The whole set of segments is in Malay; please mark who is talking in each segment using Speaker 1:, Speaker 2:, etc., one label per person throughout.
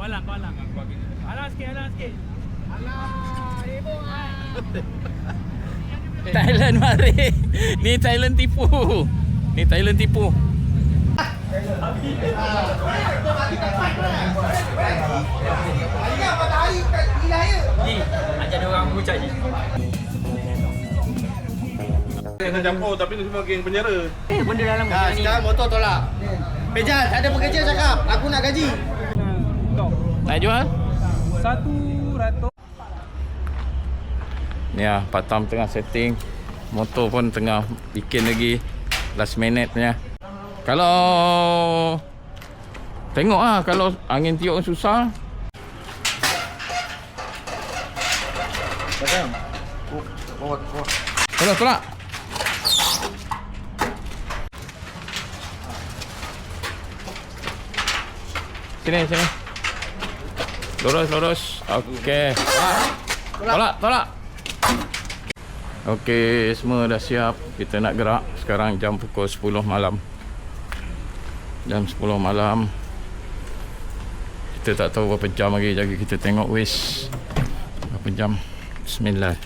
Speaker 1: Kualang. Alah sikit. Alah, ibu
Speaker 2: Thailand mari. Ni Thailand tipu.
Speaker 1: Macam ada orang mengucap je.
Speaker 3: Jangan campur tapi ni semua geng penjara.
Speaker 1: Benda dalam
Speaker 4: Dah, sekarang motor tolak. Pejal, tak ada pekerja cakap. Aku nak gaji.
Speaker 2: Nak jual?
Speaker 1: 100.
Speaker 2: Ni lah, Patam tengah setting. Motor pun tengah bikin lagi. Last minute punya. Kalau tengok lah, kalau angin tiup susah. Tolak. Sini. Lurus. Okey. Tolak. Okey, semua dah siap. Kita nak gerak. Sekarang jam pukul 10 malam. Jam 10 malam. Kita tak tahu berapa jam lagi. Jadi kita tengok wish. Berapa jam? Bismillah.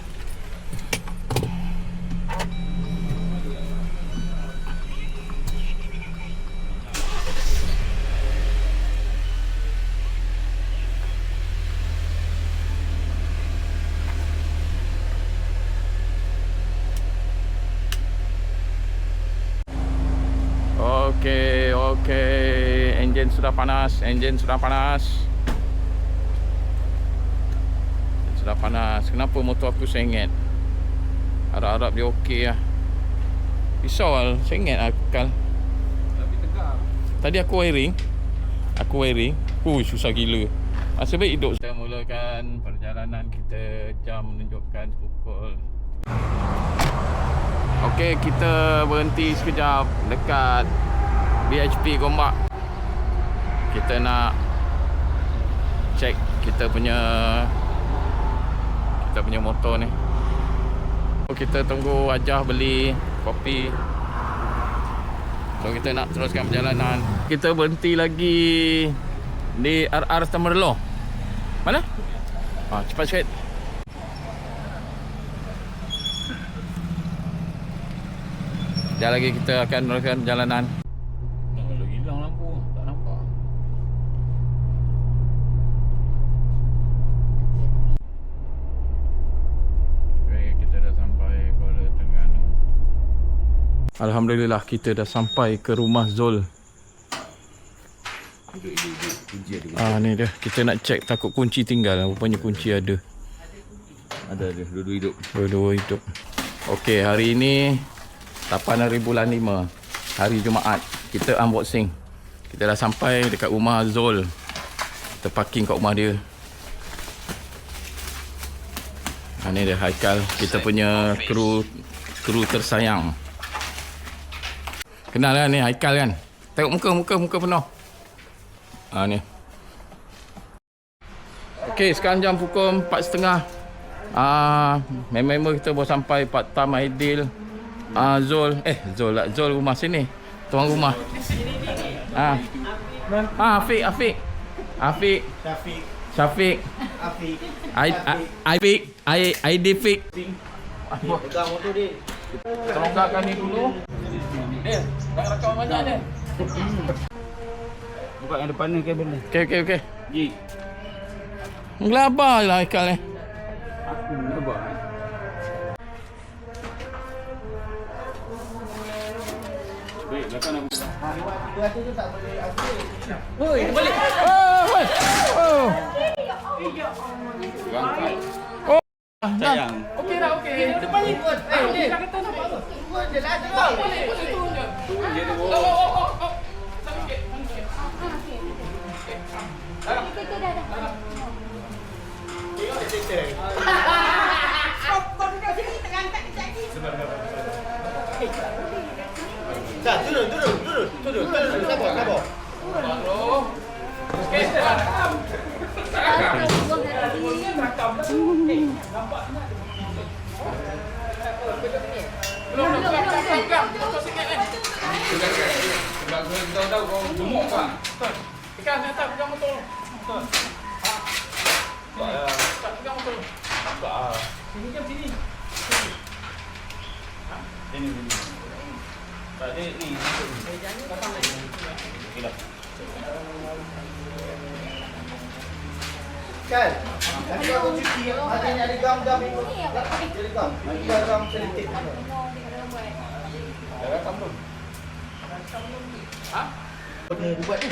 Speaker 2: Okey. Enjin sudah panas. Kenapa motor aku sengit? Harap-harap dia okey lah. Risau lah, sengit lah Kal.
Speaker 3: Tapi tegar.
Speaker 2: Tadi aku wiring. Susah gila. Masa baik hidup. Kita mulakan perjalanan kita. Jam menunjukkan pukul. Okey, kita berhenti sekejap dekat BHP Gombak. Kita nak check kita punya motor ni. Kita tunggu Ajah beli kopi. So kita nak teruskan perjalanan. Kita berhenti lagi di RR Temerloh. Mana? Cepat sikit. Sekejap lagi kita akan teruskan perjalanan. Hilang lampu, tak nampak. Okay, kita dah sampai Kuala Terengganu. Alhamdulillah, kita dah sampai ke rumah Zul. Ni dia. Kita nak check, takut kunci tinggal. Rupanya kunci ada.
Speaker 3: Ada dua-dua hidup.
Speaker 2: Dua-dua hidup. Okey, hari ini 8 hari bulan 5, hari Jumaat. Kita unboxing. Kita dah sampai dekat rumah Zul. Kita parking kat rumah dia. Ni dia Haikal, kita punya kru tersayang. Kenal kan ni Haikal kan? Tengok muka penuh. Ni. Okey, sekarang jam pukul 4.30. Member kita baru sampai. Patam, Aidil, Zul rumah sini. Tuan rumah. Afiq. Syafiq. Aidil.
Speaker 4: Pegang motor dia.
Speaker 2: Teronggarkan ni dulu. Dia, jangan rakam banyak dia.
Speaker 4: Buka yang depan ni kabel ni.
Speaker 2: Okey. Gelabah je lah Haikal ni.
Speaker 4: Aku gelabah.
Speaker 3: Baik, belakang aku.
Speaker 4: Dua tu tak boleh upgrade.
Speaker 2: Oi, balik. Oh.
Speaker 3: Sayang.
Speaker 2: Okey dah, okey. Depan ni. Okey. Jangan kata nampak tu.
Speaker 4: Turun je lah, turun.
Speaker 2: Boleh turun je.
Speaker 3: Turun je tu.
Speaker 2: Sakit.
Speaker 4: Dah, turun. Sabar.
Speaker 2: Okey, dah. Belum. Sikit ni. Sebab kau tahu kau gemuk kan. Pegang motor.
Speaker 1: Sini jam sini.
Speaker 3: Tak ada ni.
Speaker 4: Kan? Nanti aku cuci. Ada gam-gam. Ada gam. Nanti ada gam selitip. Dia buat ni.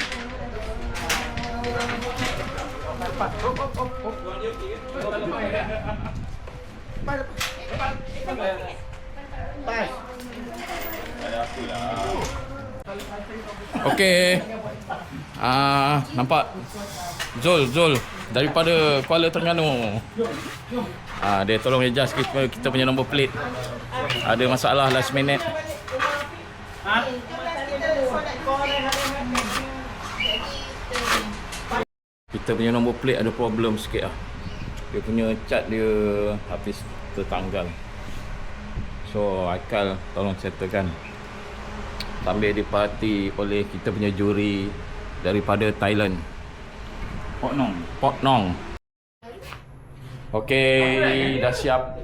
Speaker 4: Pas.
Speaker 2: Okey. Nampak Zul daripada Kuala Terengganu. Dia tolong adjust kita punya nombor plate. Ada masalah last minute. Kita punya nombor plate ada problem sikit lah. Dia punya cat dia habis tertanggal. So Aikal tolong settlekan. Sambil diparti oleh kita punya juri daripada Thailand, Pok Nong. Okey, dah siap.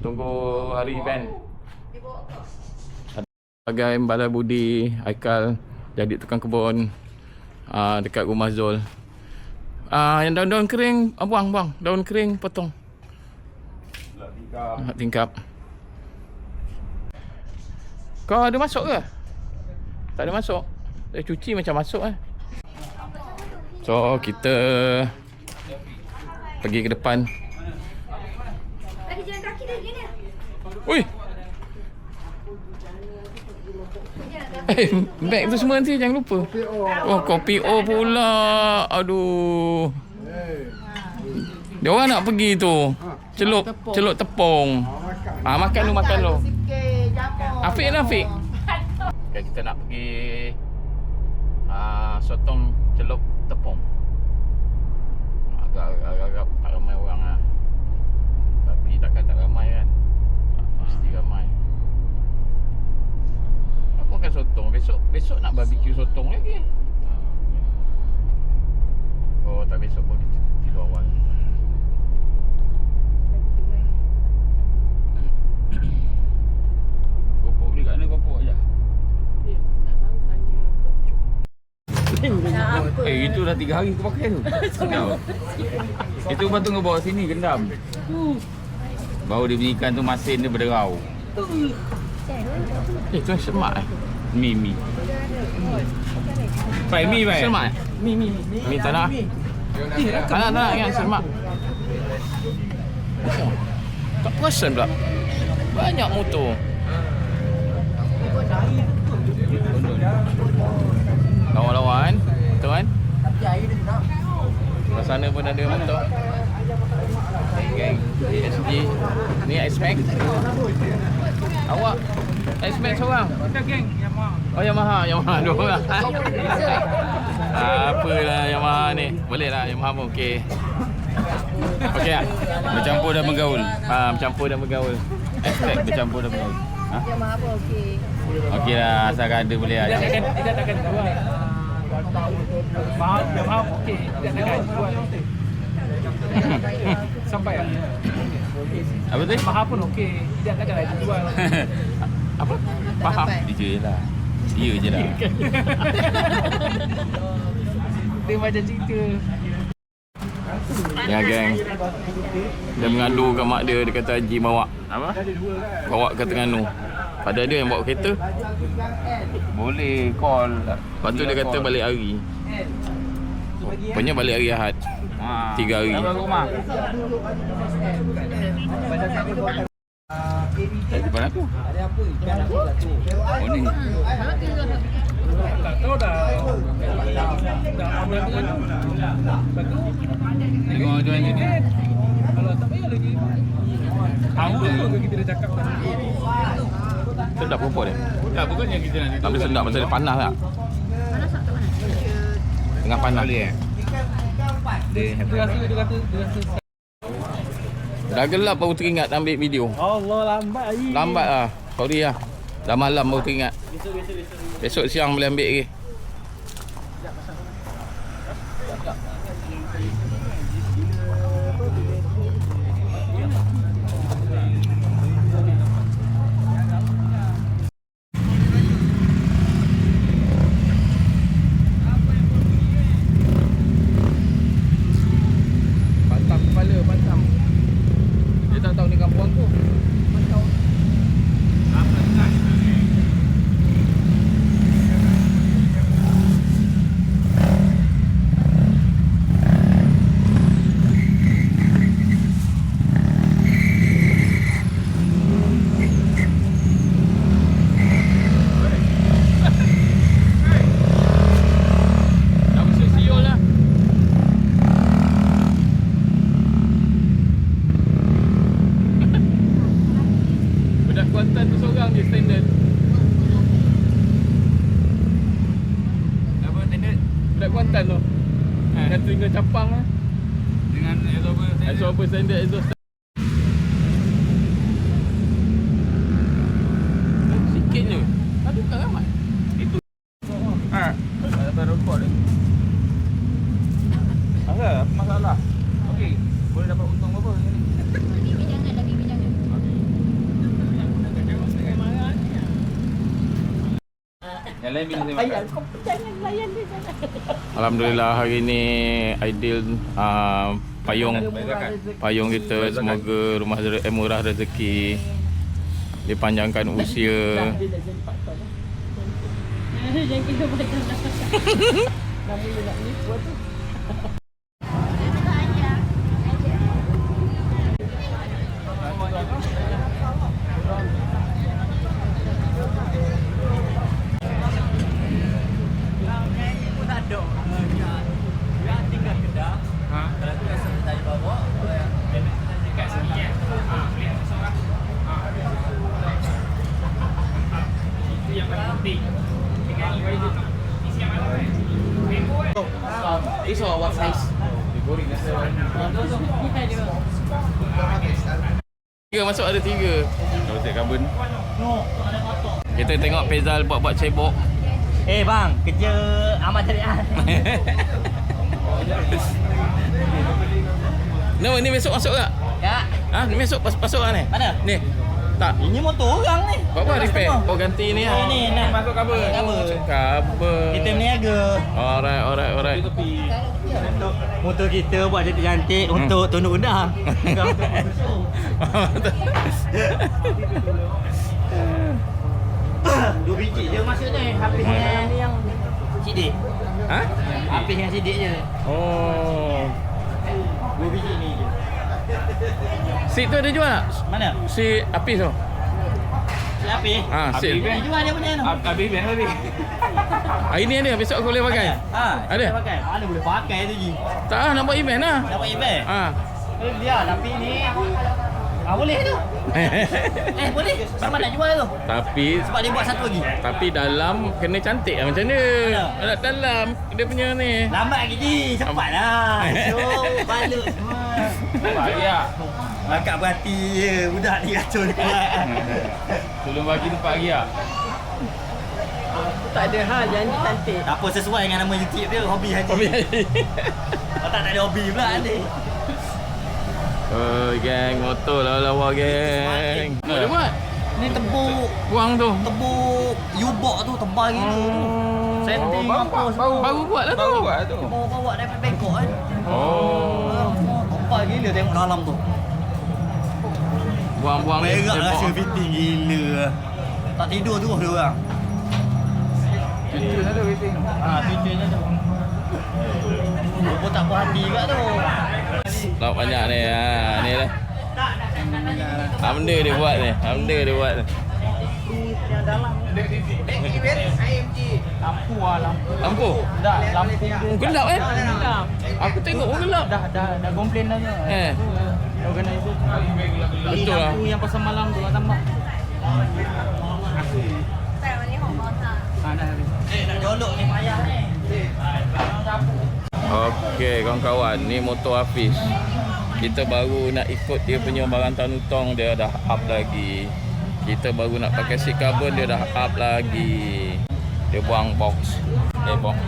Speaker 2: Tunggu hari event. Sebagai Balai Budi Aikal jadi tukang kebun dekat rumah Zul. Yang daun-daun kering buang. Daun kering potong. Tingkap. Kau ada masuk ke? Tak ada masuk. Dia cuci macam masuk . So kita pergi ke depan.
Speaker 5: Ada jalan kaki dah ni.
Speaker 2: Ui. Beg tu semua nanti jangan lupa. Oh, kopi O pula. Aduh. Dia orang nak pergi tu. Celup tepung. Makan lu. Afiq. Okay, kita nak pergi sotong celup tepung. Agak tak ramai orang lah. Tapi takkan tak ramai kan. Mesti ramai. Aku makan sotong. Besok nak barbecue sotong lagi. Oh, tak besok pun kita tidur awal. Kopok beli kat mana kopok je? Itu dah 3 hari aku pakai tu. Itu batu kau bawa sini gendam. Baru dia bunyikan tu masin dia berderau. Tu semak Mi.
Speaker 3: Pai mi pai.
Speaker 2: Semak Mi tak nak. Tak nak yang semak. Tak perasan pula. Banyak motor. Lawan-lawan tuan. Di sana pun ada motor. Geng ASG. Ni S-Max. Awak S-Max seorang.
Speaker 1: Kita geng Yamaha.
Speaker 2: Oh Yamaha dua orang. Apalah Yamaha ni. Boleh lah Yamaha pun okey. Okey tak?
Speaker 3: Bercampur dan bergaul.
Speaker 2: Bercampur dan bergaul. Hashtag bercampur dan bergaul.
Speaker 5: Yamaha pun okey.
Speaker 3: Okey lah, asalkan ada boleh
Speaker 1: Dia
Speaker 3: ada.
Speaker 1: takkan jual. Yamaha okey. Dia takkan jual. Sampai lah.
Speaker 3: Apa tu?
Speaker 1: Yamaha pun okey. Dia takkan lagi jual.
Speaker 2: Apa? Faham?
Speaker 3: Dia je lah. Dia je lah.
Speaker 1: Dia macam cerita.
Speaker 2: Ya geng. Dia mengadu kat mak dia. Dia kata Haji bawa.
Speaker 3: Apa?
Speaker 2: Bawa ke Terengganu. Padahal dia yang bawa kereta.
Speaker 3: Boleh call.
Speaker 2: Lepas tu dia kata balik hari. Rupanya balik hari Ahad. 3 hari.
Speaker 3: Apa rumah? Depan aku. Oh ni.
Speaker 1: Tak tahu dah apa dengan tu. Lepas tu
Speaker 3: Tengok jual ni.
Speaker 1: kalau tak payah lagi. Tahu ke kita dah cakap tadi.
Speaker 2: Sedap rupa dia.
Speaker 3: Tak, bukannya kita nak
Speaker 2: Tapi sedap pasal dia panas tak? Tengah panas.
Speaker 3: boleh
Speaker 1: Dia kata
Speaker 2: Dah gelap baru teringat ambil video.
Speaker 1: Allah lambat lagi.
Speaker 2: Lambat lah. Sorry lah. Dah malam baru teringat. Besok siang boleh ambil lagi. Budak Kuantan tu seorang je standard.
Speaker 3: Apa tender?
Speaker 2: Budak Kuantan tu. Yang telinga capang lah.
Speaker 3: Dengan
Speaker 2: Absorber standard exhaust. Sikit je. Tak tukar ramai.
Speaker 3: itu. Ha. Ada report dia. Apa masalah? Okey, boleh dapat untung berapa hari ni?
Speaker 5: Lagi bijangan.
Speaker 3: Yang lain bila saya makan.
Speaker 5: Jangan layan dia jangan.
Speaker 2: Alhamdulillah hari ni Aidil payung kita semoga rumah murah rezeki, dipanjangkan usia.
Speaker 5: Jangan kira macam nama dia nak ni buat tu.
Speaker 4: This one what size?
Speaker 2: Tiga masuk ada 3.
Speaker 3: Kalau saya carbon.
Speaker 2: Kita tengok Faizal buat cebok.
Speaker 6: Bang, kerja amat syariah.
Speaker 2: No, ni besok masuk tak?
Speaker 6: Ya.
Speaker 2: Ha, ni besok masuk lah ni?
Speaker 6: Mana?
Speaker 2: Ni. Tak.
Speaker 6: Ini motor orang ni.
Speaker 2: Buat apa repair? Oh ganti ni lah.
Speaker 6: Ni nak
Speaker 3: Masuk cover.
Speaker 2: Cover.
Speaker 6: Kita berniaga.
Speaker 2: Alright.
Speaker 6: Motor kita buat cantik-cantik untuk tunduk undang. Bukan untuk Dua biji je masuk ni. Habis dengan ni yang sidik.
Speaker 2: Ha?
Speaker 6: Habis dengan sidik je.
Speaker 2: Oh.
Speaker 6: 2 biji ni je.
Speaker 2: Seat tu ada jual tak?
Speaker 6: Mana?
Speaker 2: Seat Apis tu.
Speaker 6: Si Habis.
Speaker 2: Ha, seat.
Speaker 6: Dia jual dia punya tu.
Speaker 3: Habis ben habis.
Speaker 2: Hari ni ada, besok aku boleh pakai. Ada?
Speaker 6: Boleh pakai. Mana boleh pakai tu je.
Speaker 2: Tak lah, nak buat event lah.
Speaker 6: Dapat event.
Speaker 2: Ha.
Speaker 6: Dia tapi ni boleh tu. Boleh. Sama nak jual tu.
Speaker 2: Tapi
Speaker 6: Sebab dia buat satu lagi.
Speaker 2: dalam kena cantik lah macam mana? Nak dalam dia punya ni.
Speaker 6: Lambat lagi je. Cepatlah. So, balut semua.
Speaker 3: Bagi ah.
Speaker 6: Akak berhati je. Budak ni racun dia buat.
Speaker 3: Tolong bagi tempat lagi ah.
Speaker 5: Tak ada hal janji cantik.
Speaker 6: Tak apa, sesuai dengan nama YouTube dia. Hobi haji. Oh, tak ada hobi pula ni.
Speaker 2: Oh, geng motor lawa geng. Boleh buat?
Speaker 6: Ni tebuk.
Speaker 2: Buang tu.
Speaker 6: Tebuk U-box tu tebal gitu. Setting apa semua.
Speaker 2: Baru buat lah tu.
Speaker 6: Bawa daripada Bangkok kan.
Speaker 2: Oh.
Speaker 6: Tebal gila tengok dalam tu.
Speaker 2: Buang-buang ni.
Speaker 6: Berak rasa fitting gila. Tak tidur tu dia orang.
Speaker 3: Tujuh ada waiting.
Speaker 6: Tujuannya tu. Kau tak puas hati juga tu.
Speaker 2: Lauk banyak ni. Ha, ni lah. Benda dia buat ni. Benda dia buat ni.
Speaker 6: Yang dalam. Lampu lah lampu.
Speaker 2: Lampu?
Speaker 6: Tak, lampu dia.
Speaker 2: Gelap kan?
Speaker 6: Gelap.
Speaker 2: Aku tengok pun gelap.
Speaker 6: Dah komplain dah je. Organizer.
Speaker 2: Betul lah.
Speaker 6: Lampu yang pasal malam tu lah tambah. Dah habis. Nak jolok ni payah ni.
Speaker 2: Okey kawan-kawan, ni motor Hafiz. Kita baru nak ikut dia punya barang tanutong, dia dah up lagi. Kita baru nak pakai seat carbon, dia dah up lagi. Dia buang box. Box.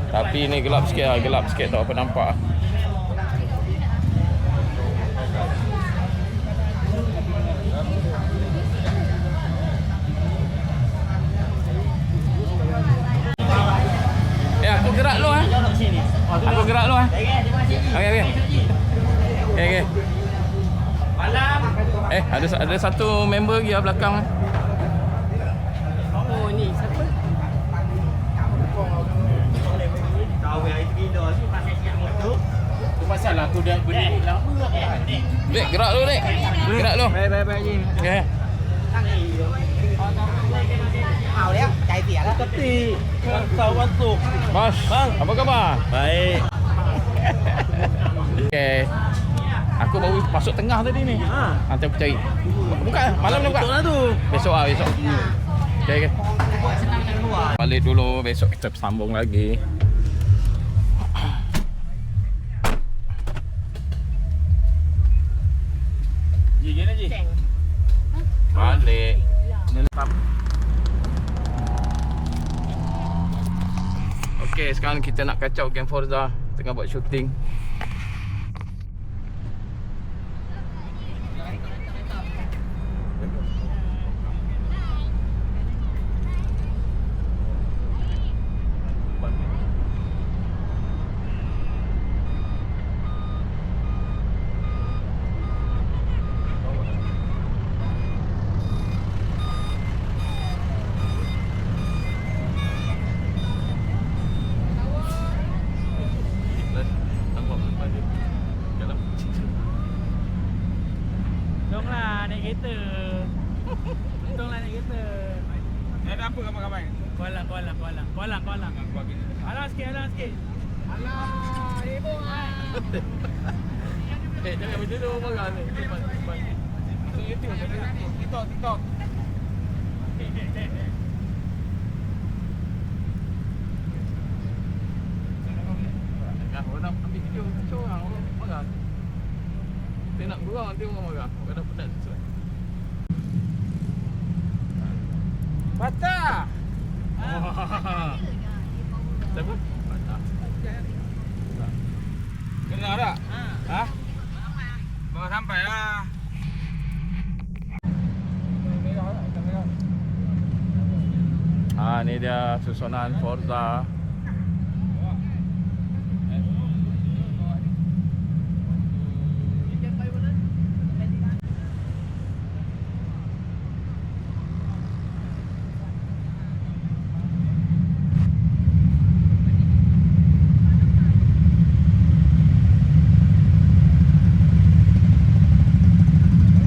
Speaker 2: Tapi ni gelap sikit lah, gelap sikit tak apa nampak. Aku gerak lu ah.
Speaker 6: Jolok sini.
Speaker 2: Aku gerak lu ah. Okey. Okey.
Speaker 6: Malam.
Speaker 2: Ada satu member lagi lah belakang.
Speaker 5: Oh ni siapa?
Speaker 6: Tahu yang itu gila tu pasal siap motor.
Speaker 3: Tu pasal aku dah berdiri lama kan.
Speaker 2: Dek, gerak lu dek. Gerak lu.
Speaker 6: Baik je.
Speaker 2: Okey.
Speaker 6: Mau dia, cai dia lah.
Speaker 3: Tapi kawan tu.
Speaker 2: Bos, bang, apa khabar?
Speaker 6: Baik.
Speaker 2: Okey. Aku baru masuk tengah tadi ni. Nanti aku cari. Buka malam ni buka.
Speaker 6: Betul lah tu.
Speaker 2: Besok lah besok. Okay. Balik dulu, besok kita sambung lagi.
Speaker 3: Ji, gini Ji.
Speaker 2: Balik. Okay, sekarang kita nak kacau game Forza. Tengah buat shooting.
Speaker 6: Untunglah naik kereta. Untunglah naik kereta.
Speaker 3: Ni ada apa ramai-ramai?
Speaker 6: Kolang. Alang sikit. Alah, ibu ah.
Speaker 2: Jangan macam tu marah ni.
Speaker 3: TikTok.
Speaker 2: Orang nak ambil video kacau orang marah. Kita nak gurau nanti orang marah. Orang dah penat sesuai.
Speaker 3: Patah.
Speaker 2: Siapa? Patah.
Speaker 3: Kena tak? Ha? Bawa sampai lah.
Speaker 2: Ni dia susunan Forza.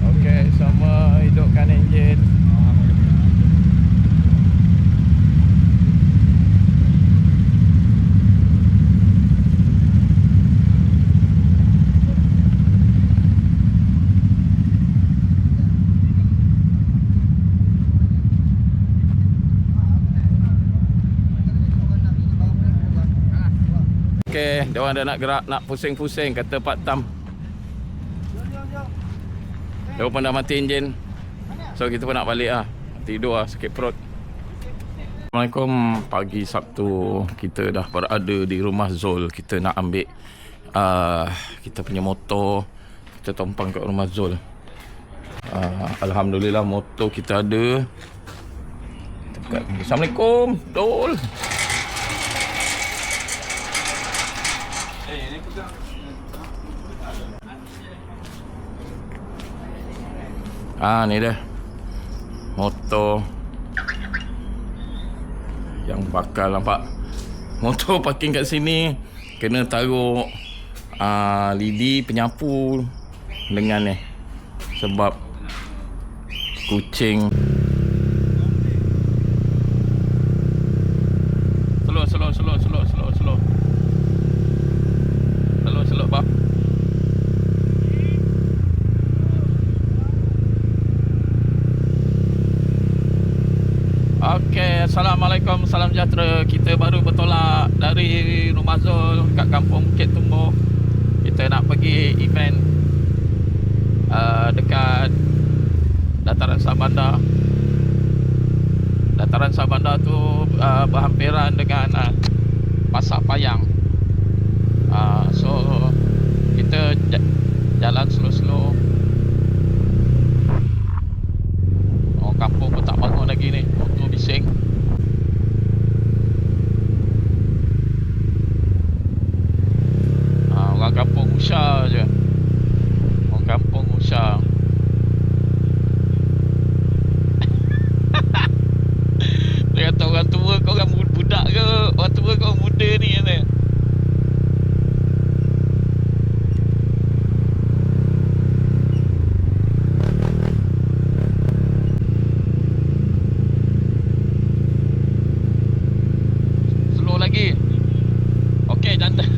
Speaker 2: Okey, sama hidupkan enjin. Okey, dia orang dah nak gerak, nak pusing-pusing kata Pak Tam. Dia pun dah mati enjin. So kita pun nak balik lah. Tidur lah, sakit perut. Assalamualaikum. Pagi Sabtu kita dah berada di rumah Zul. Kita nak ambil kita punya motor. Kita tumpang kat rumah Zul. Alhamdulillah motor kita ada. Assalamualaikum Zul. Ni dia motor yang bakal nampak. Motor parking kat sini kena taruh lidi penyapu dengan ni sebab kucing. Slow bab. Okey, Assalamualaikum, salam sejahtera. Kita baru bertolak dari rumah Zul kat kampung Bukit Tumbuh. Kita nak pergi event dekat Dataran Sabandar. Dataran Sabandar tu berhampiran dengan Pasar Payang. So kita jalan slow-slow. Orang kampung pun tak bangun lagi ni. Motor bising. Orang kampung usah je. Orang kampung usah. Dia kata orang tua kau orang budak ke? Orang tua kau orang muda ni kata. Okey, cantik.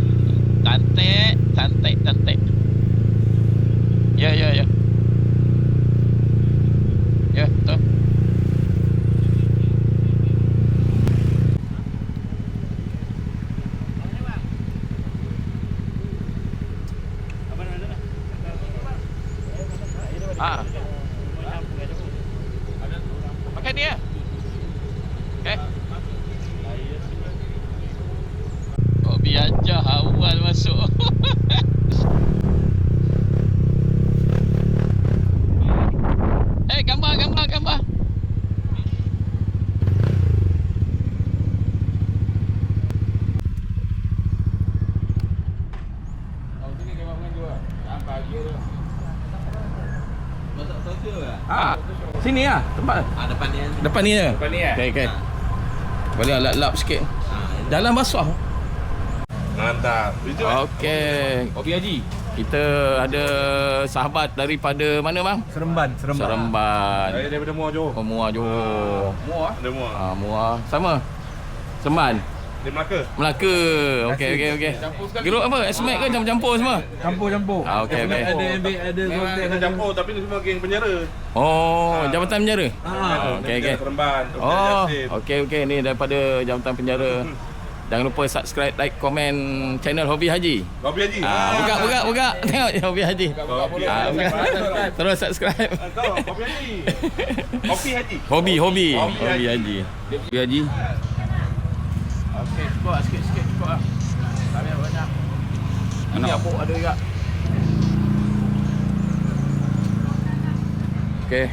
Speaker 2: betul. Ah. Pakai dia. Okey. Kok biar awal masuk. Gambar. Sini lah tempat.
Speaker 3: Depan ni.
Speaker 2: Depan ni je.
Speaker 3: Depan ni
Speaker 2: Okey. Boleh lap sikit. Jalan basah.
Speaker 3: Mantap.
Speaker 2: Okey.
Speaker 3: Kopi Haji.
Speaker 2: Kita ada sahabat daripada mana bang?
Speaker 1: Seremban.
Speaker 2: Seremban.
Speaker 3: Saya daripada Muar Johor.
Speaker 2: Oh, Muar Johor.
Speaker 3: Muar? Ada Muar.
Speaker 2: Muar. Sama. Semban.
Speaker 3: Di Melaka.
Speaker 2: Melaka. Okey. Geruk apa? Esmek ke campur-campur semua?
Speaker 1: Campur.
Speaker 2: Okey.
Speaker 1: Ada
Speaker 3: Memang kita campur tapi ni semua geng penjara.
Speaker 2: Oh, Jabatan Penjara. Okey.
Speaker 3: Seremban.
Speaker 2: Oh, okey. Ni daripada Jabatan Penjara. Jangan lupa subscribe, like, komen channel Hobi Haji.
Speaker 3: Kopi Haji.
Speaker 2: Buka. Tengok Hobi Haji. Buka. Terus subscribe.
Speaker 3: Kopi Haji. Kopi Haji.
Speaker 2: Hobi Haji. Hobi Haji. Okey, sikit cukup lah. Tak payah banyak. Ini apuk ada juga. Okey.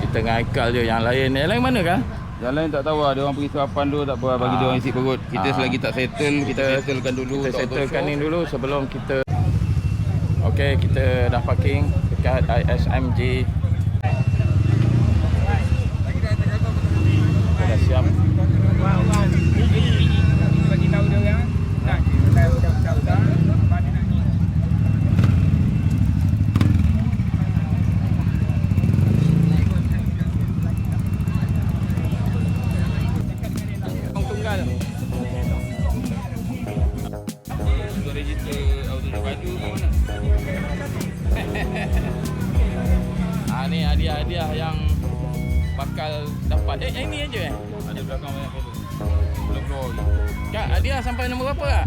Speaker 2: Kita dengan Haikal je, yang lain mana kan?
Speaker 7: Yang lain tak tahu lah, dia orang pergi suapan dulu tak apa, bagi dia orang isi perut. Kita selagi tak settle, kita settlekan dulu.
Speaker 2: Kita settlekan ni dulu sebelum kita. Okey, kita dah parking dekat ISMJ. Kita dah siap.
Speaker 1: Bagi tahu dia orang. Tak, kita dah mana nak ni.
Speaker 2: Tunggal.
Speaker 3: Untuk register audio baju mana?
Speaker 2: Ni hadiah yang bakal dapat. Ini aja
Speaker 3: Ada belakang banyak photo. Belum keluar lagi.
Speaker 2: Kak, hadiah sampai nombor berapa kak?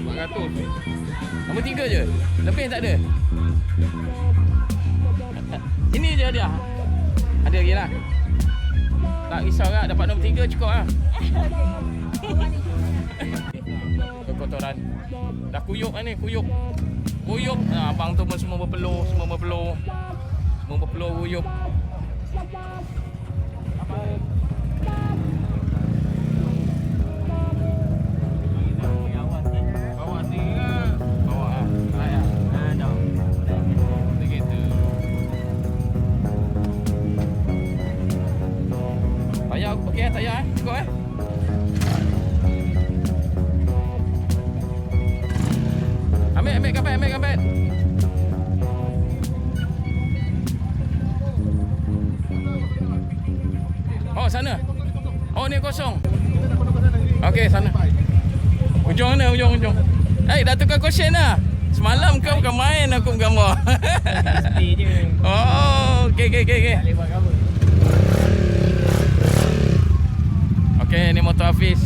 Speaker 3: 400.
Speaker 2: Nombor 3 je? Lebih tak ada? Ini je hadiah? Ada lagi lah? Tak risau kak, dapat nombor 3 cukup lah. Kekotoran. Dah kuyup lah ni, kuyup. Abang tu pun semua berpeluh. Semua berpeluh kuyup. Okey, tak payah cukup Ambil kampet. Oh, sana. Oh, ni kosong. Okey, sana. Ujung mana? Ujung. Dah tukar question dah. Semalam kau bukan main aku gambar.
Speaker 6: Stay je.
Speaker 2: Oh, okey.
Speaker 6: Tak boleh buat cover.
Speaker 2: Okey, ni motor Hafiz.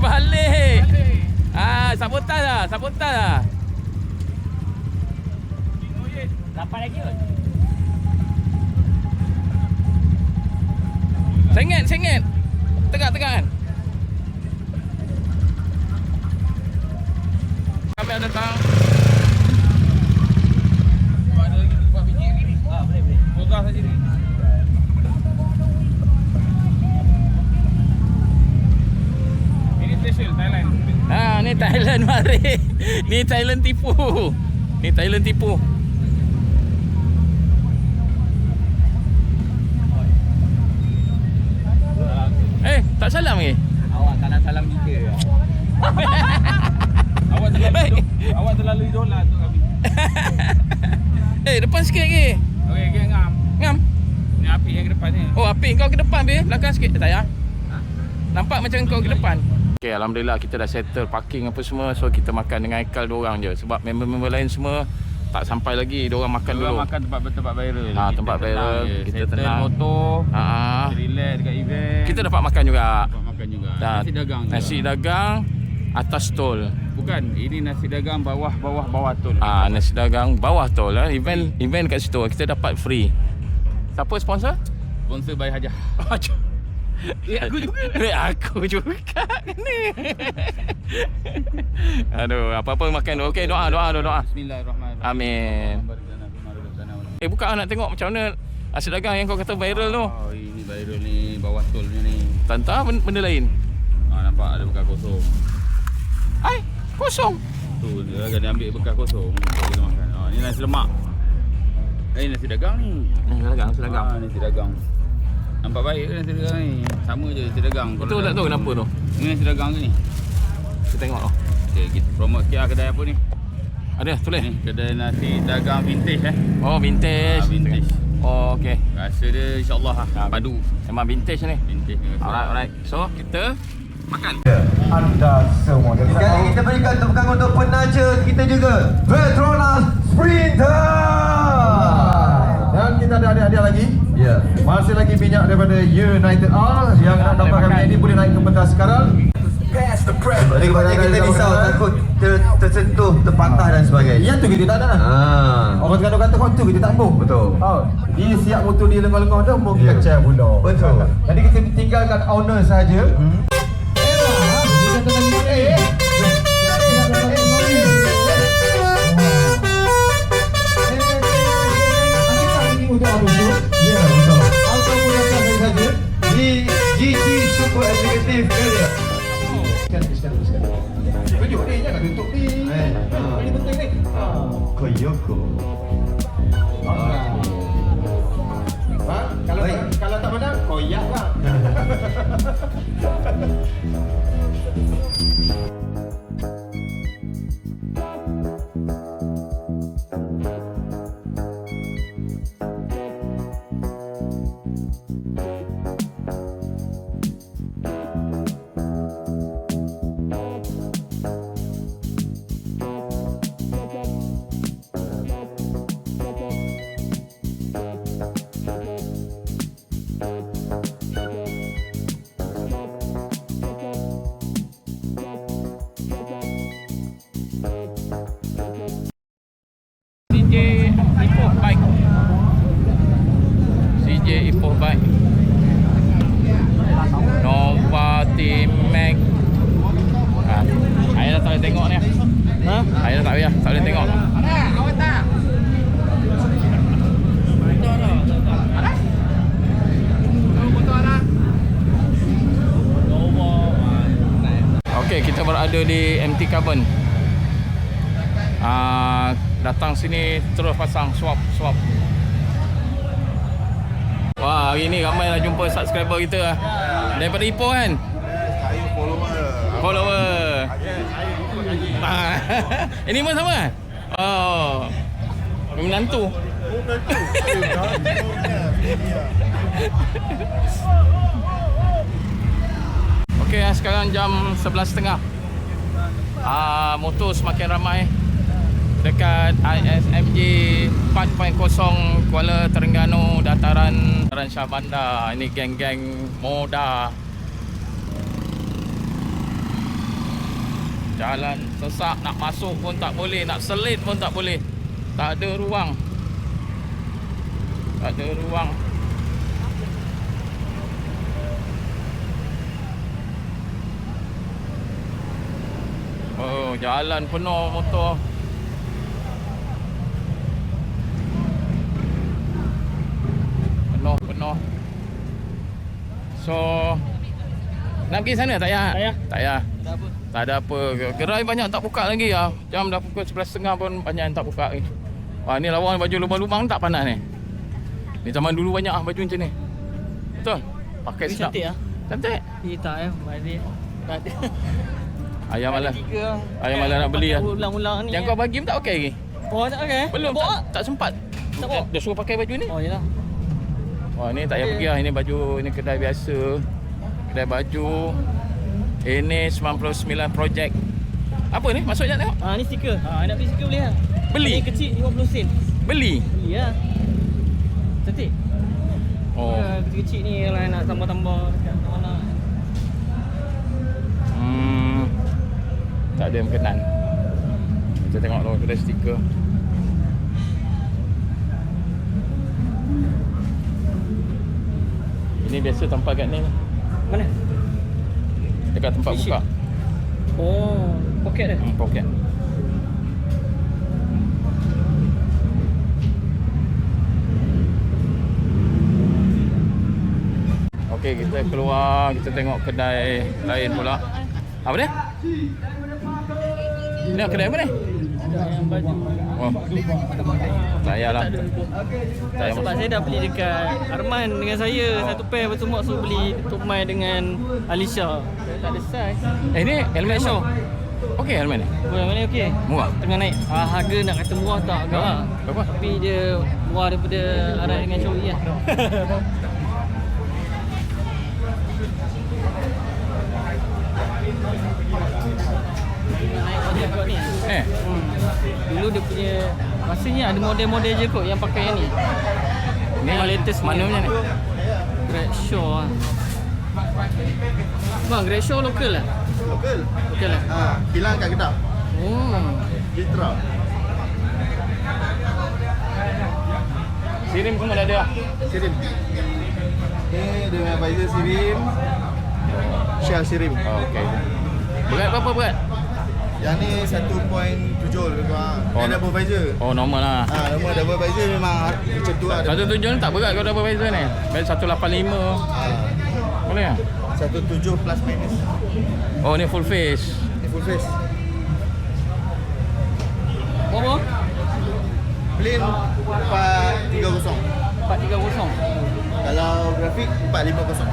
Speaker 2: Balik. Sabotaj lah.
Speaker 6: Dapat lagi kot.
Speaker 2: Sengit. Tegak-tegakan. Kami datang.
Speaker 3: Ada lagi buat biji lagi ni.
Speaker 6: Boleh.
Speaker 3: Bogah saja ni. Ini special Thailand.
Speaker 2: Ni Thailand mari. Ni Thailand tipu. Tak salam ke?
Speaker 6: Awak tak nak salam kita.
Speaker 3: Awak terlalu idola tu kami.
Speaker 2: Depan sikit ke?
Speaker 3: Okey, ngam.
Speaker 2: Ngam.
Speaker 3: Ni
Speaker 7: api yang ke depan ni.
Speaker 2: Oh, Apik kau ke depan be. Belakang sikit tak ya? Nampak macam kau ke depan. Okey, alhamdulillah kita dah settle parking apa semua. So kita makan dengan Haikal diorang je sebab member-member lain semua tak sampai lagi. Diorang makan dulu.
Speaker 7: Makan tempat viral.
Speaker 2: Tempat viral. Kita tenang.
Speaker 7: Motor.
Speaker 2: Ha.
Speaker 7: Relax dekat event.
Speaker 2: Kita dapat makan juga.
Speaker 7: Dapat makan juga.
Speaker 2: Dah.
Speaker 7: Nasi dagang.
Speaker 2: Nasi dagang atas tol.
Speaker 7: Bukan, ini nasi dagang bawah tol.
Speaker 2: Nasi dagang bawah tol lah. Event kat situ kita dapat free. Siapa sponsor?
Speaker 7: Sponsor by Hajah.
Speaker 2: Aku juga. Aku juga ni. Aduh, apa-apa makan dulu. Okey, doa.
Speaker 7: Bismillahirrahmanirrahim.
Speaker 2: Amin. Buka nak tengok macam mana nasi dagang yang kau kata viral tu.
Speaker 7: Oh, ini viral ni bawah tol ni.
Speaker 2: Tanta benda lain.
Speaker 7: Nampak ada bekas kosong.
Speaker 2: Ai, kosong.
Speaker 7: Tu dia kan dia ambil bekas kosong untuk kita makan. Ni nasi lemak. Nasi dagang ni.
Speaker 2: Nasi dagang.
Speaker 7: Nasi dagang. Nampak baik ke nasi dagang ni? Sama je nasi dagang.
Speaker 2: Itu tak tahu kenapa tu.
Speaker 7: Ni nasi dagang ke ni?
Speaker 2: Kita tengok tu.
Speaker 7: Okey, kita promote sikit kedai apa ni?
Speaker 2: Ada tulis.
Speaker 7: Ni kedai nasi dagang vintage
Speaker 2: Oh, vintage.
Speaker 7: Vintage.
Speaker 2: Oh, okey.
Speaker 7: Rasa dia insya-Allah padu.
Speaker 2: Memang vintage ni.
Speaker 7: Vintage.
Speaker 2: Alright. So, kita makan.
Speaker 4: Anda semua. Sekali kita berikan tepuk tangan untuk penaja kita juga, Petronas Sprinter. Dan kita ada adik-adik lagi. Ya. Masih lagi minyak daripada United R yang nak dapatkan minyak ini boleh naik ke pentas sekarang. Jadi kepada kita risau takut tersentuh, terpatah dan sebagainya. Ya tu kita tak ada. Orang Terengganu kata hot tu kita tak ambuh. Betul. Dia siap motor dia lengah-lengah dah mau kecil pula. Betul. Jadi kita tinggalkan owner saja. GG Super Executive Area. Sekali. Tunjuk ni, jangan tutup ni. Ini penting ni. Koyoko. Kalau tak mana, koyak lah.
Speaker 2: CJ Ipoh Bike Nova T-Max. Ayah dah tak boleh tengok ni. Ayah dah tak boleh tengok.
Speaker 6: Awak tak?
Speaker 2: Okey, kita berada di MT Carbon. Datang sini terus pasang swap. Wah, hari ni ramai lah jumpa subscriber kita lah. Daripada Ipoh kan?
Speaker 4: Saya
Speaker 2: Follower. Ini pun sama? Oh. Menantu. Okey, sekarang jam 11.30. Motor semakin ramai dekat ISMJ 4.0 Kuala Terengganu Dataran Syah Bandar. Ini geng-geng moda. Jalan sesak, nak masuk pun tak boleh, nak selit pun tak boleh. Tak ada ruang. Oh, jalan penuh motor. Penuh. So, nak pergi sana tak payah? Tak payah. Tak ada apa. Gerai banyak tak buka lagi lah. Jam dah pukul 11.30 pun banyak yang tak buka lagi. Wah, ni lawan baju lubang-lubang tak panas ni. Ni zaman dulu banyak lah baju macam ni. Betul? Pakai sedap.
Speaker 6: Cantik lah.
Speaker 2: Cantik?
Speaker 6: Tak balik. Tak ada.
Speaker 2: Ayam malah nak beli lah.
Speaker 6: Ulang-ulang ni.
Speaker 2: Yang kau bagi pun tak pakai lagi?
Speaker 6: Oh, tak pakai?
Speaker 2: Belum, tak sempat.
Speaker 6: Tak bawa?
Speaker 2: Dia suruh pakai baju ni.
Speaker 6: Oh, yelah.
Speaker 2: Wah, ni tak payah pergi lah. Ini baju, ini kedai biasa. Kedai baju. Ini 99 Project. Apa ni? Masuk je tengok.
Speaker 6: Ni stiker. Nak beli stiker boleh lah.
Speaker 2: Beli?
Speaker 6: Ini kecil 50 sen.
Speaker 2: Beli?
Speaker 6: Beli lah. Cantik.
Speaker 2: Oh.
Speaker 6: Kecil-kecil ni kalau nak tambah-tambah dekat mana.
Speaker 2: Tak ada yang berkenan. Kita tengok dulu kedai stiker. Ini biasa tempat kat ni.
Speaker 6: Mana?
Speaker 2: Dekat tempat
Speaker 6: Fish
Speaker 2: buka.
Speaker 6: Oh, poket dah.
Speaker 2: Poket. Okey, kita keluar, kita tengok kedai lain pula. Apa dia? Ni kedai apa ni?
Speaker 6: Yang baju.
Speaker 2: Oh. Tak payahlah.
Speaker 6: Sebab saya dah beli dekat Arman dengan saya satu pair, lepas tu Mak suruh beli Tok Mai dengan Alisha. Tak ada size.
Speaker 2: Ni helmet show. Okey helmet ni.
Speaker 6: Mana okey?
Speaker 2: Murah.
Speaker 6: Tengah naik. Harga nak kata murah tak agak lah.
Speaker 2: Berapa?
Speaker 6: Tapi dia murah daripada Arai dengan Shoei lah. Naik ojek kot ni. Dulu dia punya rasanya ada model-model je kot yang pakai yang ni.
Speaker 2: Ni
Speaker 6: yang latest
Speaker 2: mana punya ni?
Speaker 6: Great Show lah. Bang, Great Show lokal lah?
Speaker 4: Lokal.
Speaker 6: Lokal lah?
Speaker 4: Kilang kat Kedah. Citra.
Speaker 2: Sirim semua dah ada lah.
Speaker 4: Sirim. Ni dengan visor Sirim. Shell Sirim.
Speaker 2: Okey. Berat berapa berat?
Speaker 4: Yang ni 1.7 lebih kurang.
Speaker 2: Oh,
Speaker 4: Dia double visor.
Speaker 2: Oh normal lah.
Speaker 4: Normal double visor memang macam tu lah.
Speaker 2: 1.7 ni tak berat kalau double visor ni. Baik 185. Boleh tak?
Speaker 4: 1.7 plus minus.
Speaker 2: Oh ni full face.
Speaker 4: Ni full face.
Speaker 6: Berapa?
Speaker 4: Plain 430.
Speaker 6: 430.
Speaker 4: Kalau grafik 450.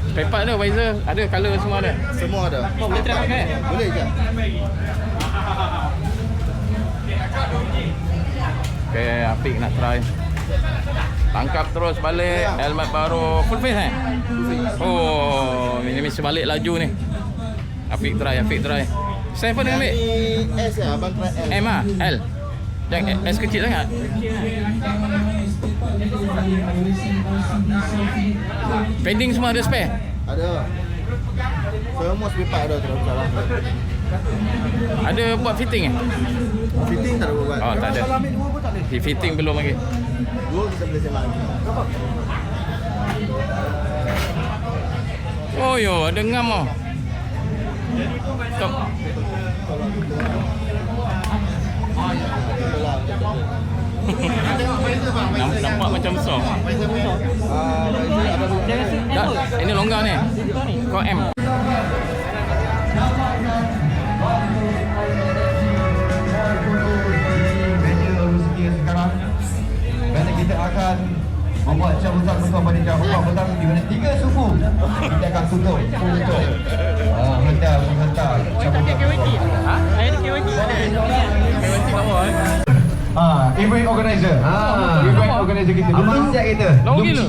Speaker 2: Pepak ada visor, ada color semua ada.
Speaker 4: Semua ada.
Speaker 6: Oh, boleh try pakai?
Speaker 4: Boleh je.
Speaker 2: Okay, Afiq nak try. Tangkap terus balik, helmet baru, full face eh? Oh, ini mesti balik laju ni. Afiq try. Saya pun ambil.
Speaker 4: Ni S lah, abang try L.
Speaker 2: M ah, L. Jangan S kecil sangat. Padding semua ada spare?
Speaker 4: Ada. Semua spare part ada, tak ada salah.
Speaker 2: Ada buat fitting eh?
Speaker 4: Fitting tak ada buat.
Speaker 2: Oh, tak ada. Fitting belum lagi.
Speaker 4: Dua kita boleh semak lagi.
Speaker 2: Oh yo, ada ngam oh. Stop. Nampak macam besar. Tak, ini longgar ni. Kau M.
Speaker 4: Kerana kita akan membuat cabutan bersama pada jam 4 petang di mana 3 subuh kita akan tutup untuk hendak menghantar cabutan.
Speaker 6: Ha? Saya ada KYT.
Speaker 2: KYT bawah eh.
Speaker 4: Event organizer. Event organizer kita. Abang siap kita.
Speaker 2: Long gila.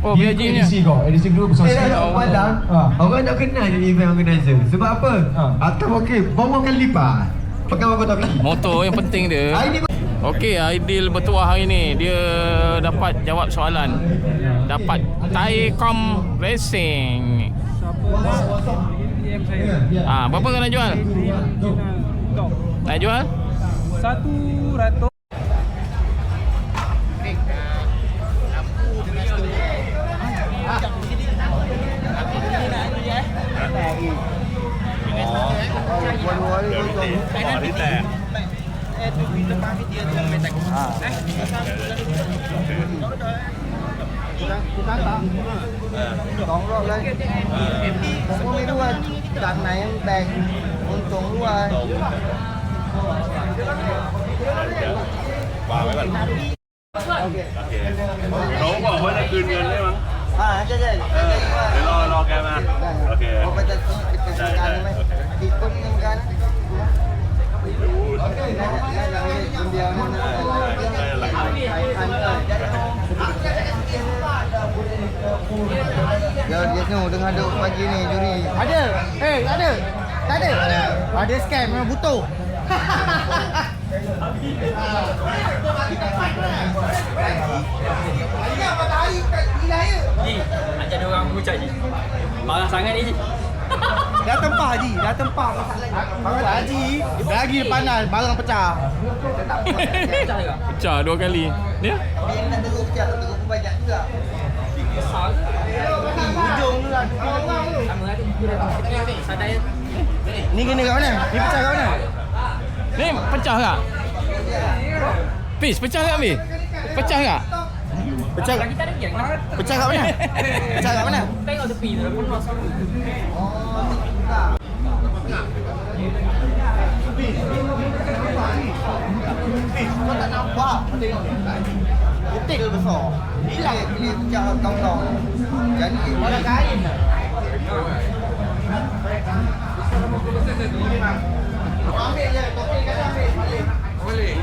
Speaker 2: Oh, BIG-nya.
Speaker 4: Edisi group besar
Speaker 8: Saya nak pandang orang nak kenal jadi event organizer. Sebab apa? Atas okey, bawah kan lipat. Pakai bawah tak pergi.
Speaker 2: Motor yang penting dia. Okey, Aidil bertuah hari ni. Dia dapat jawab soalan. Dapat Thaicom Racing. Berapa kau nak jual? Nak jual?
Speaker 1: 100.
Speaker 8: Còn rồi lên. Không có mấy đứa đằng này em đèn untung luôn rồi.
Speaker 9: Đổ vào mới làคืนเงินได้มั้ง
Speaker 8: ใช่
Speaker 9: เดี๋ยวรอแกมาโอเค
Speaker 8: ผมไปจัดการไหมติดคนเงินกัน Dia tengok dengan duk pagi ni juri. Ada. Ada. Tak ada. Ada scam memang butuh.
Speaker 6: Ji, ajak dia orang mengucap Ji. Marah sangat ni Ji.
Speaker 8: Dah tempah Haji, dah tempah. Haji, lagi panas, barang pecah.
Speaker 2: Pecah 2 kali. Dia?
Speaker 8: Dia nak teruk pecah, teruk pun banyak juga. Hujung tu lah.
Speaker 6: Sama ada sadar ya.
Speaker 8: Ni kena kat mana? Ni pecah kat mana?
Speaker 2: Ni pecah tak? Pis, pecah tak Pis? Pecah tak?
Speaker 8: Pecah.
Speaker 6: Lagi tak ada yang nak.
Speaker 8: Pecah kat mana? Pecah kat mana?
Speaker 6: Tengok tepi tu penuh semua.
Speaker 8: Kau tak nampak. Ketik dia besar. Hilang dia pecah kau. Jadi orang kain dah. Ambil je, topik kata ambil balik.
Speaker 3: Boleh.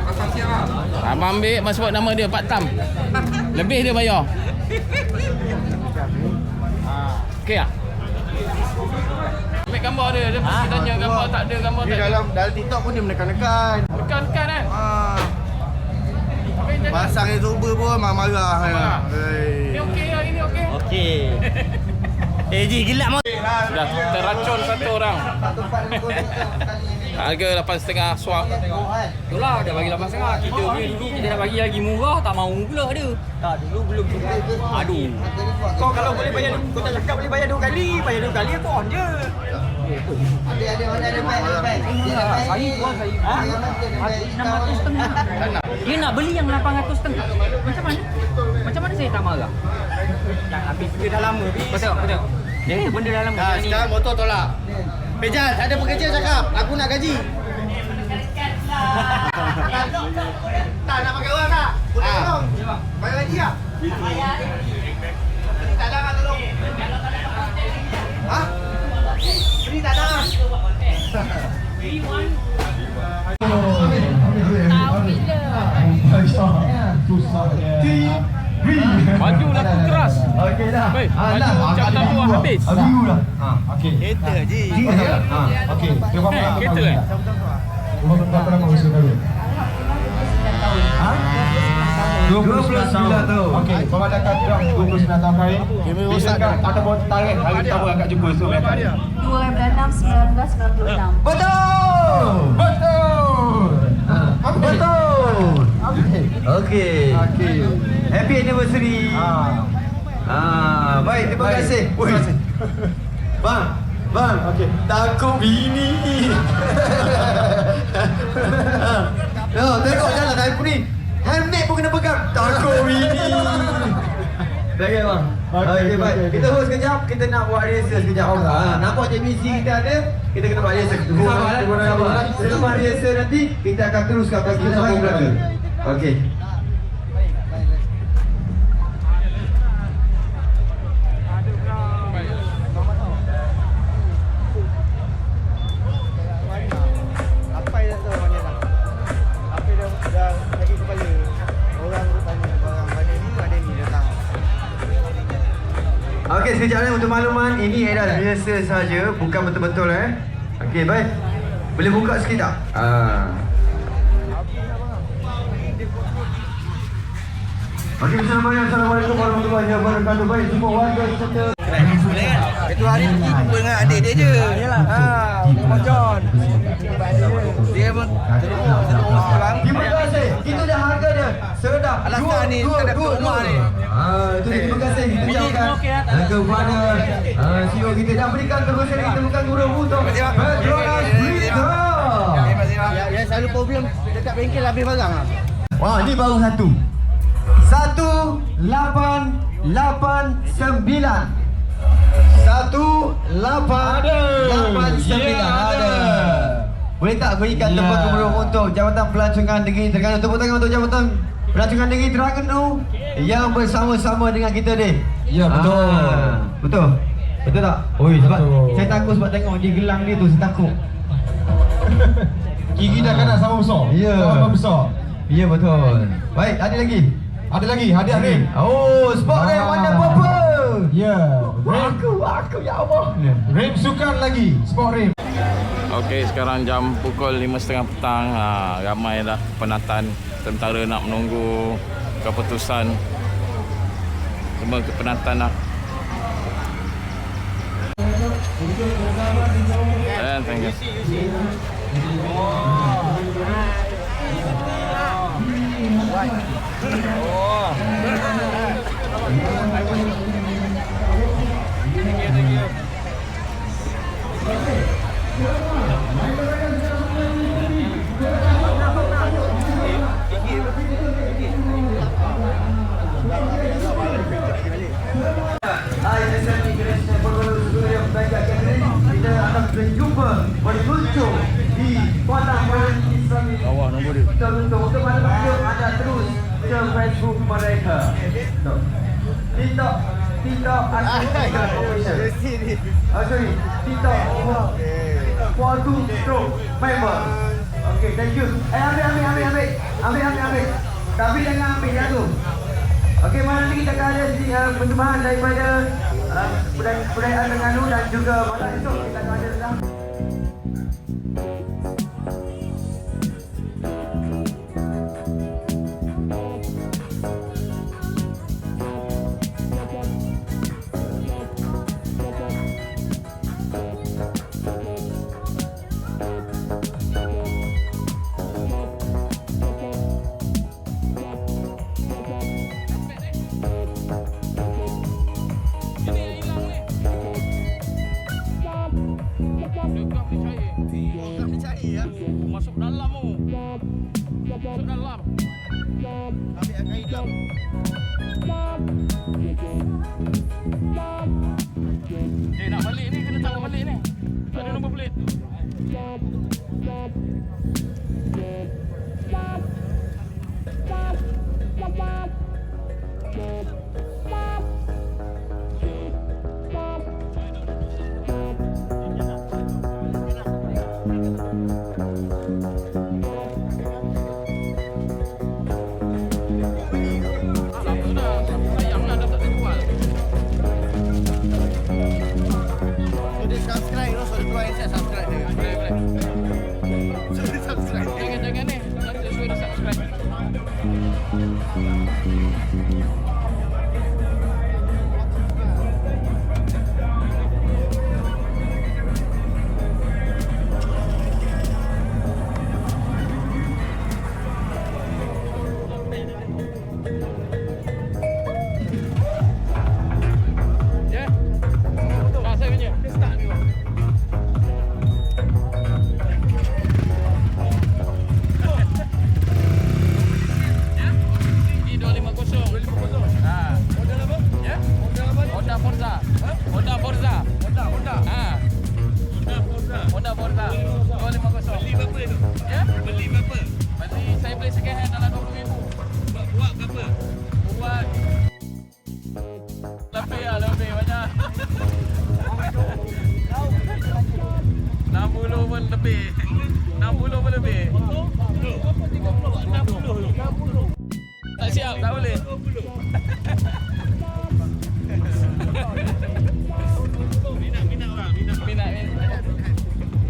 Speaker 3: Pasal siap lah.
Speaker 2: Abang ambil mas sebut nama dia Pak Tam. Lebih dia bayar. Okey tak? Ambil gambar dia. Dia mesti tanya gambar tak ada, gambar
Speaker 8: Dia
Speaker 2: tak ada.
Speaker 8: dalam TikTok pun dia menekan-nekan.
Speaker 2: Tekan kan?
Speaker 8: Pasang YouTuber pun marah-marah.
Speaker 2: Ni okey lah, ini okey.
Speaker 8: Okey. Ji gila mau.
Speaker 2: Dah terracun 1 orang. Harga 8.5 swap.
Speaker 6: Itulah dah bagi 8.5. Kita punya dulu kita nak bagi lagi murah tak mau pula dia. Tak dulu belum cukup. Aduh.
Speaker 8: Kau kalau boleh bayar, kau tak cakap boleh bayar 2 kali, bayar 2 kali aku on je. Ada mana ada baik.
Speaker 6: Saya tuan saya. Ha? 600.5. Dia nak beli yang 800.5. Macam mana? Macam mana saya tak marah? Yang habis benda dah lama. Betul. Dia tu benda dah lama ni.
Speaker 8: Sekarang motor tolak. Pejal, ada pekerja cakap, aku nak gaji. Tak nak pakai orang tak? Boleh tolong. Bayar gaji tak? Tak nak tolong. Ha? Beri tak nak.
Speaker 2: Baju laku keras.
Speaker 8: Okey dah.
Speaker 2: Baik, baju cap tabuah habis.
Speaker 8: Minggu dah. Okey. Kereta je. Okey.
Speaker 2: Kereta kan?
Speaker 8: Berapa lama usia kau? 29 tahun. Okey, pemadakan drone 29 tahun kali. Kamera rosak ataupun tarik hari pertama akak jumpa so mereka.
Speaker 5: 2 bulan 6 1996.
Speaker 8: Betul. Okey. Happy anniversary. Baik, terima kasih. Bang. Okey. Takut bini. Tengok jalan aku ni. Helmet pun kena pegang. Takut bini. Baik bang. Okey baik. Kita host sekejap, kita nak buat rehearsal sekejap. Nampak je misi kita ada, kita kena buat rehearsal. Sabar. Selepas rehearsal nanti kita akan teruskan bagi sambung belaka. Okey. Okey, sekejap ni untuk makluman, ini adalah rehearsal saja, bukan betul-betul Okey, baik. Boleh buka sikit tak? Okey, Assalamualaikum warahmatullahi wabarakatuh. Baik, semua warga serta itu hari ni jumpa dengan adik dia je. Yalah. Muhammad John. Dia pun terus terang. Terima kasih. Itu dah harga dia. Sedap. Alasan ni kita dapat rumah ni. Itu dia, terima kasih kita ucapkan kepada CEO kita yang berikan terusan kita bukan guru untuk Petronas Berita. Ya selalu problem dekat bengkel habis barang ah. Wah, ni baru satu. 1889. 1889 ada. Boleh tak berikan tempat kemuruh untuk Jabatan Pelancongan Negeri Terengganu. Tepuk tangan untuk Jabatan Pelancongan Negeri Terengganu yang bersama-sama dengan kita ni. Ya, betul. Betul. Betul tak? Oi, sebab saya takut sebab tengok dia gelang dia tu, saya takut.
Speaker 4: Kiri dan kanan sama besar.
Speaker 8: Ya.
Speaker 4: Sama besar.
Speaker 8: Ya betul. Baik, ada lagi.
Speaker 4: Ada lagi hadiah rim.
Speaker 8: Oh, sport rim warna purple.
Speaker 4: Ya.
Speaker 8: Aku ya Allah.
Speaker 4: Rim sukan lagi. Sport rim.
Speaker 2: Okey, sekarang jam pukul 5.30 petang. Ramai dah penatan tentara nak menunggu keputusan. Semua penatan lah. And thank you.
Speaker 8: Hai, saya Igreja Pengelola yang Baik Akademi. Kita akan berjumpa berkunjung di Padang Malaysia Islami.
Speaker 2: Bawah nombor dia.
Speaker 8: Untuk mana video anda terus ke Facebook mereka. TikTok Official. Sorry, TikTok Fortu Stroke Member. Okay, thank you. Ambil. Tapi jangan ambil jatuh. Okey, malam ni kita akan ada persembahan daripada budaya Terengganu dan juga malam esok kita akan ada dalam
Speaker 2: Masuk dalam tu. Masuk dalam. Ambil kain dalam. Nak balik ni kena tahu balik ni. Tak ada nombor plate. Tak siap, tak boleh. Minat.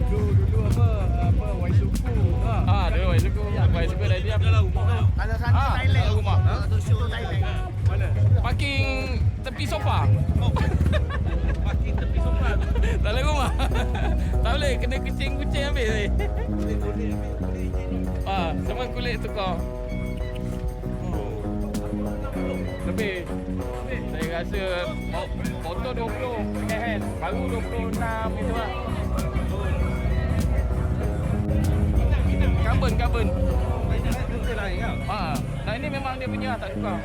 Speaker 2: Dulu apa Waisuku. Dulu Waisuku. Waisuku dah dia. Dalam rumah kau. Ada sana Thailand. Dalam rumah. Atau show Thailand. Mana? Parking tepi sofa. Parking tepi sofa. Dalam rumah. Tak boleh, kena kucing-kucing ambil ni. Semua kulit tukar. Lebih. Saya rasa motor 20 second hand, baru 26 itu lah. Carbon. Nah ini memang dia punya, tak tukar.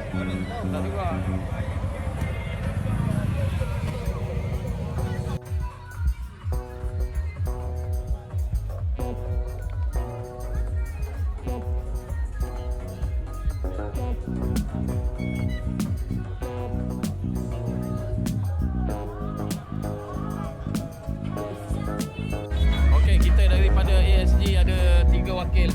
Speaker 2: Tak tukar. Okey, kita daripada ASG ada 3 wakil.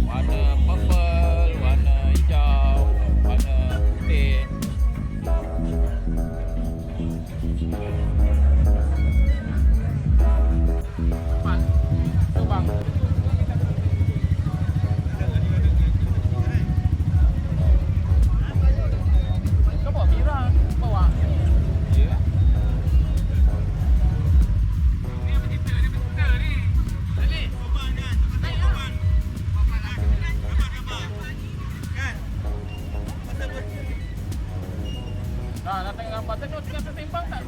Speaker 2: Warna purple, warna hijau, warna putih. Bang. Kau bawa Mira, bawa. Ya. Nah, nak tengok gambar tu tengah seimbang tak?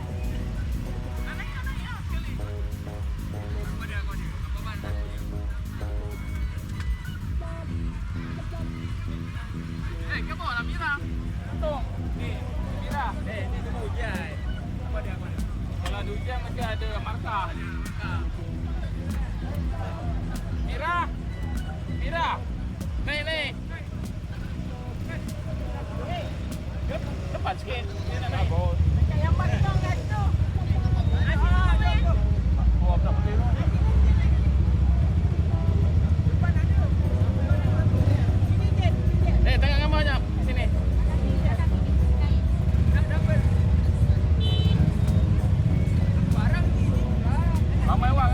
Speaker 2: Eh, kau bawa lah Mira. Untung. Ni, Mira. Ni semua hujan. Apa dia? Kalau ada hujan mesti ada markah. Mira. Mira. Ni. Cepat sikit. Dia nak nabot.
Speaker 5: Yang pasang kat tu.
Speaker 2: Oh, tak boleh lah. Tengok gambar jap. Sini. Ramai orang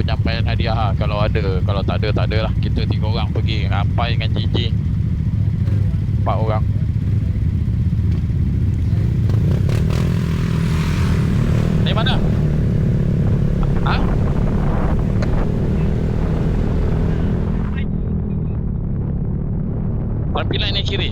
Speaker 2: penyampaian hadiah lah. Kalau ada, kalau tak ada, tak ada lah. Kita 3 orang pergi, Apai dengan Gigi 4 orang. Dari mana? Ha? Pilihan yang kiri.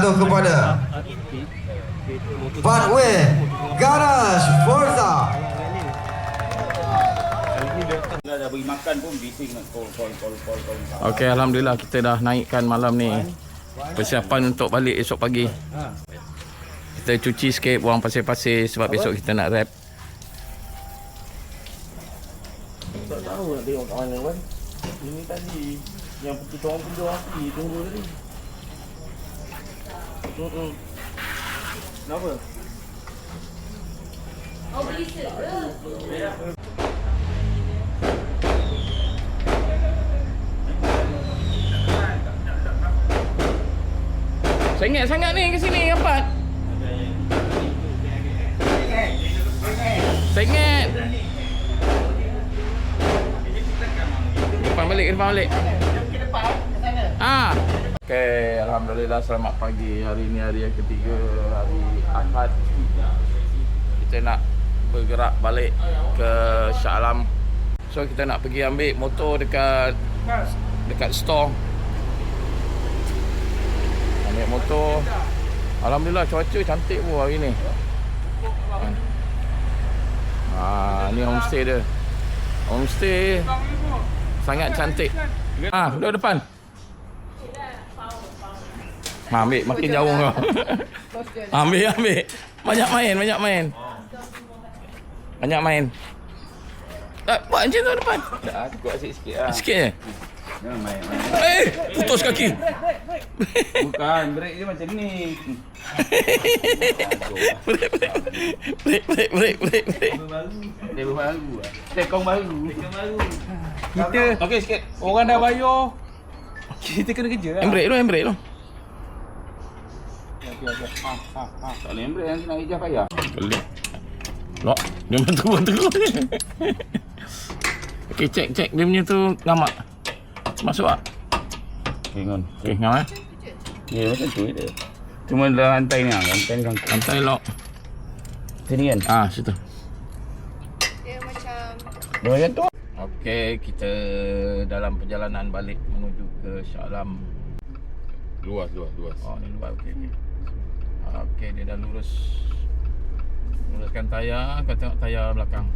Speaker 8: Kepada Pathway Garage Forza.
Speaker 7: Dah bagi makan pun bising nak call.
Speaker 2: Okey, alhamdulillah kita dah naikkan malam ni. Persiapan untuk balik esok pagi. Kita cuci sikit, buang pasir-pasir sebab besok kita nak wrap.
Speaker 3: Tak tahu nak tengok kat mana kan. Ini tadi yang kita orang pindah api tunggu tadi. Kenapa?
Speaker 5: Oh, beli set ke?
Speaker 2: Sengit sangat ni ke sini rapat. Sengit. Depan balik. Ah. Okey, alhamdulillah selamat pagi. Hari ni hari yang ketiga, hari Ahad. Kita nak bergerak balik ke Shah Alam. So kita nak pergi ambil motor dekat store. Ambil motor. Alhamdulillah cuaca cantik pun hari ni. Ni homestay dia. Homestay sangat cantik. Duduk depan. Ambil makin jauh kau. Ambil. Banyak main. Buat macam tu depan.
Speaker 7: Tak, cukup asyik sikit lah.
Speaker 2: Sikit je.
Speaker 7: Jangan main.
Speaker 2: Putus kaki.
Speaker 7: Bukan, break dia macam ni.
Speaker 2: Break.
Speaker 7: Level baru lah. Tekong baru.
Speaker 3: Kita
Speaker 7: Okey sikit.
Speaker 3: orang dah bayar. Kita kena kerja lah.
Speaker 2: Handbrake tu.
Speaker 7: Tak boleh break, nanti nak ijaz payah.
Speaker 2: Boleh. Lock. Dia bantu. Okey, cek dia punya tu ngamak. Masuk tak?
Speaker 7: Hang on.
Speaker 2: Okey, ngam
Speaker 7: Ya macam tu je. Cuma dalam rantai ni lah. Rantai ni kan.
Speaker 2: Rantai lock.
Speaker 7: Sini kan?
Speaker 2: Situ.
Speaker 5: Dia macam
Speaker 7: Dia macam tu.
Speaker 2: Okey, kita dalam perjalanan balik menuju ke Shah Alam.
Speaker 7: Luas.
Speaker 2: Oh, ni luar. Okey. Okey, dia dah luruskan tayar. Kau tengok tayar belakang.